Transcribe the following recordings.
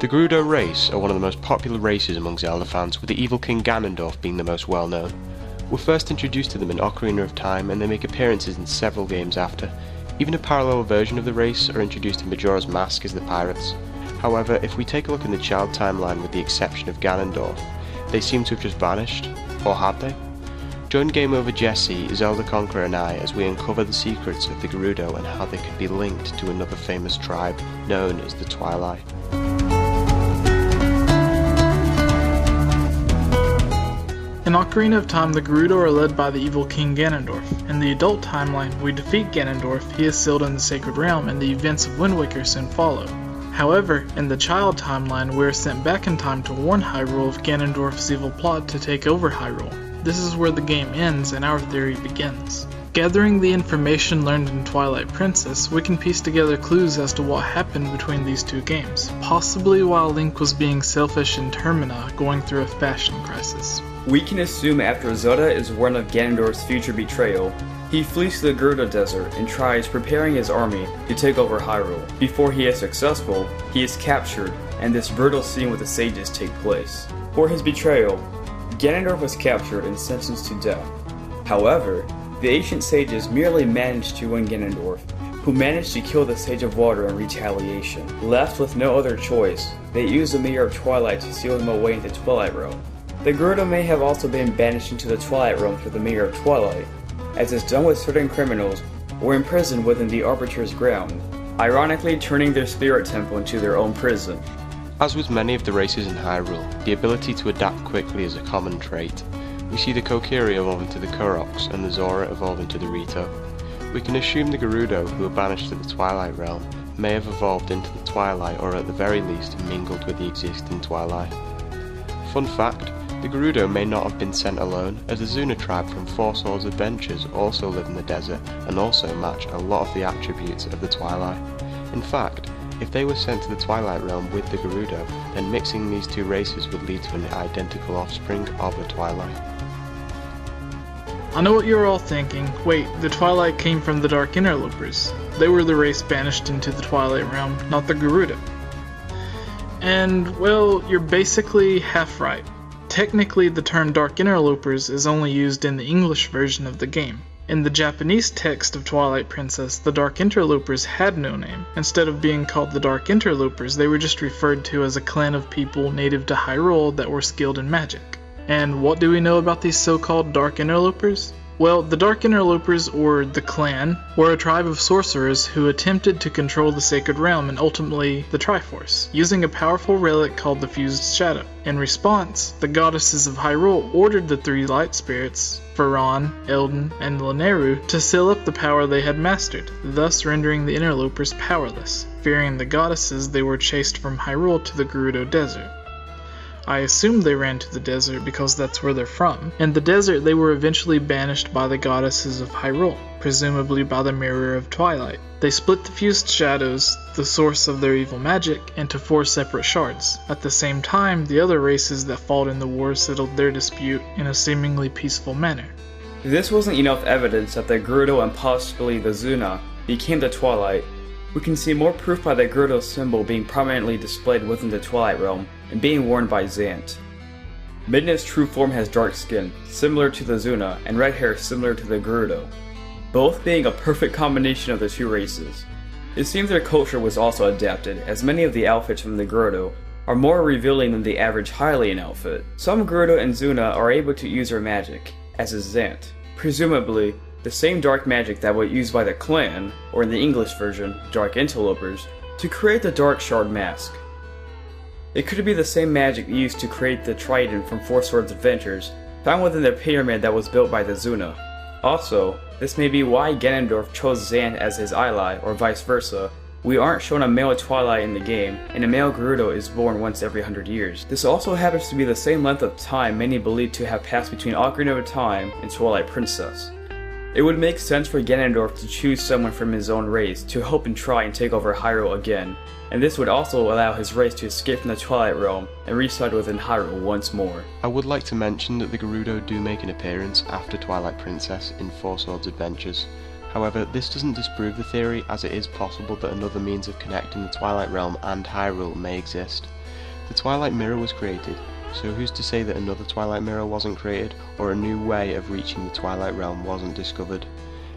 The Gerudo race are one of the most popular races among Zelda fans, with the evil King Ganondorf being the most well known. We're first introduced to them in Ocarina of Time, and they make appearances in several games after. Even a parallel version of the race are introduced in Majora's Mask as the pirates. However, if we take a look in the child timeline with the exception of Ganondorf, they seem to have just vanished, or have they? Join Game Over Jesse, Zelda Conqueror and I as we uncover the secrets of the Gerudo and how they could be linked to another famous tribe known as the Twilight. In Ocarina of Time, the Gerudo are led by the evil King Ganondorf. In the adult timeline, we defeat Ganondorf, he is sealed in the Sacred Realm, and the events of Wind Waker soon follow. However, in the child timeline, we are sent back in time to warn Hyrule of Ganondorf's evil plot to take over Hyrule. This is where the game ends and our theory begins. Gathering the information learned in Twilight Princess, we can piece together clues as to what happened between these two games, possibly while Link was being selfish in Termina, going through a fashion crisis. We can assume after Zelda is warned of Ganondorf's future betrayal, he flees to the Gerudo Desert and tries preparing his army to take over Hyrule. Before he is successful, he is captured, and this brutal scene with the sages take place. For his betrayal, Ganondorf was captured and sentenced to death. However, the ancient sages merely managed to win Ganondorf, who managed to kill the Sage of Water in retaliation. Left with no other choice, they used the Mirror of Twilight to seal him away into Twilight Realm. The Gerudo may have also been banished into the Twilight Realm through the Mirror of Twilight, as is done with certain criminals, or imprisoned within the Arbiter's ground, ironically turning their spirit temple into their own prison. As with many of the races in Hyrule, the ability to adapt quickly is a common trait. We see the Kokiri evolve into the Koroks and the Zora evolve into the Rito. We can assume the Gerudo, who were banished to the Twilight Realm, may have evolved into the Twilight or at the very least mingled with the existing Twilight. Fun fact, the Gerudo may not have been sent alone, as the Zuna tribe from Four Swords Adventures also live in the desert and also match a lot of the attributes of the Twilight. In fact, if they were sent to the Twilight Realm with the Gerudo, then mixing these two races would lead to an identical offspring of a Twilight. I know what you're all thinking. Wait, the Twilight came from the Dark Interlopers. They were the race banished into the Twilight Realm, not the Gerudo. And, well, you're basically half right. Technically, the term Dark Interlopers is only used in the English version of the game. In the Japanese text of Twilight Princess, the Dark Interlopers had no name. Instead of being called the Dark Interlopers, they were just referred to as a clan of people native to Hyrule that were skilled in magic. And what do we know about these so-called Dark Interlopers? Well, the Dark Interlopers, or the clan, were a tribe of sorcerers who attempted to control the Sacred Realm and ultimately the Triforce, using a powerful relic called the Fused Shadow. In response, the goddesses of Hyrule ordered the three light spirits, Faron, Eldin, and Lanayru, to seal up the power they had mastered, thus rendering the Interlopers powerless. Fearing the goddesses, they were chased from Hyrule to the Gerudo Desert. I assume they ran to the desert because that's where they're from. In the desert, they were eventually banished by the goddesses of Hyrule, presumably by the Mirror of Twilight. They split the Fused Shadows, the source of their evil magic, into 4 separate shards. At the same time, the other races that fought in the war settled their dispute in a seemingly peaceful manner. If this wasn't enough evidence that the Gerudo and possibly the Zuna became the Twilight, we can see more proof by the Gerudo symbol being prominently displayed within the Twilight Realm and being worn by Zant. Midna's true form has dark skin, similar to the Zuna, and red hair similar to the Gerudo, both being a perfect combination of the two races. It seems their culture was also adapted, as many of the outfits from the Gerudo are more revealing than the average Hylian outfit. Some Gerudo and Zuna are able to use their magic, as is Zant, presumably the same dark magic that was used by the clan, or in the English version, Dark Interlopers, to create the Dark Shard mask. It could be the same magic used to create the trident from Four Swords Adventures, found within the pyramid that was built by the Zuna. Also, this may be why Ganondorf chose Zant as his ally, or vice versa. We aren't shown a male Twilight in the game, and a male Gerudo is born once every 100 years. This also happens to be the same length of time many believe to have passed between Ocarina of Time and Twilight Princess. It would make sense for Ganondorf to choose someone from his own race to help and try and take over Hyrule again, and this would also allow his race to escape from the Twilight Realm and reside within Hyrule once more. I would like to mention that the Gerudo do make an appearance after Twilight Princess in Four Swords Adventures. However, this doesn't disprove the theory, as it is possible that another means of connecting the Twilight Realm and Hyrule may exist. The Twilight Mirror was created, so who's to say that another Twilight Mirror wasn't created, or a new way of reaching the Twilight Realm wasn't discovered?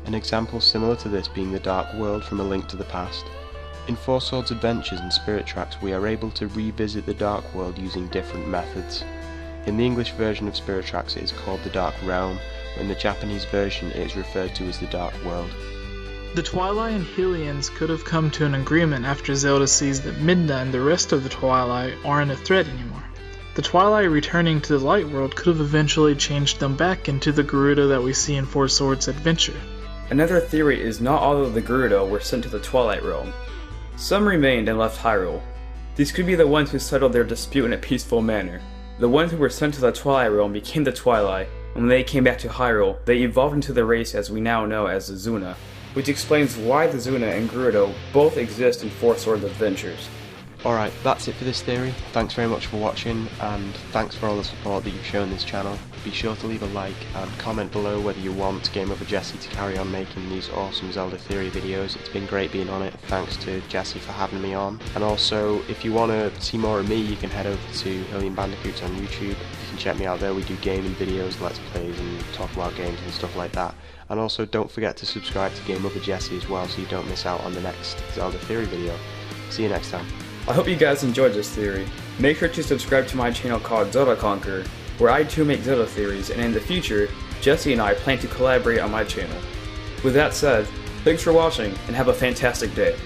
An example similar to this being the Dark World from A Link to the Past. In Four Swords Adventures and Spirit Tracks we are able to revisit the Dark World using different methods. In the English version of Spirit Tracks it is called the Dark Realm, but in the Japanese version it is referred to as the Dark World. The Twilight and Hylians could have come to an agreement after Zelda sees that Midna and the rest of the Twilight aren't a threat anymore. The Twilight returning to the Light World could have eventually changed them back into the Gerudo that we see in Four Swords Adventure. Another theory is not all of the Gerudo were sent to the Twilight Realm. Some remained and left Hyrule. These could be the ones who settled their dispute in a peaceful manner. The ones who were sent to the Twilight Realm became the Twilight, and when they came back to Hyrule, they evolved into the race as we now know as the Zuna, which explains why the Zuna and Gerudo both exist in Four Swords Adventures. Alright, that's it for this theory. Thanks very much for watching, and thanks for all the support that you've shown this channel. Be sure to leave a like and comment below whether you want Game Over Jesse to carry on making these awesome Zelda theory videos. It's been great being on it. Thanks to Jesse for having me on. And also, if you want to see more of me, you can head over to Hylian Bandicoots on YouTube. You can check me out there. We do gaming videos, let's plays, and talk about games and stuff like that. And also, don't forget to subscribe to Game Over Jesse as well, so you don't miss out on the next Zelda theory video. See you next time. I hope you guys enjoyed this theory. Make sure to subscribe to my channel called Zelda Conqueror, where I too make Zelda theories, and in the future, Jesse and I plan to collaborate on my channel. With that said, thanks for watching, and have a fantastic day.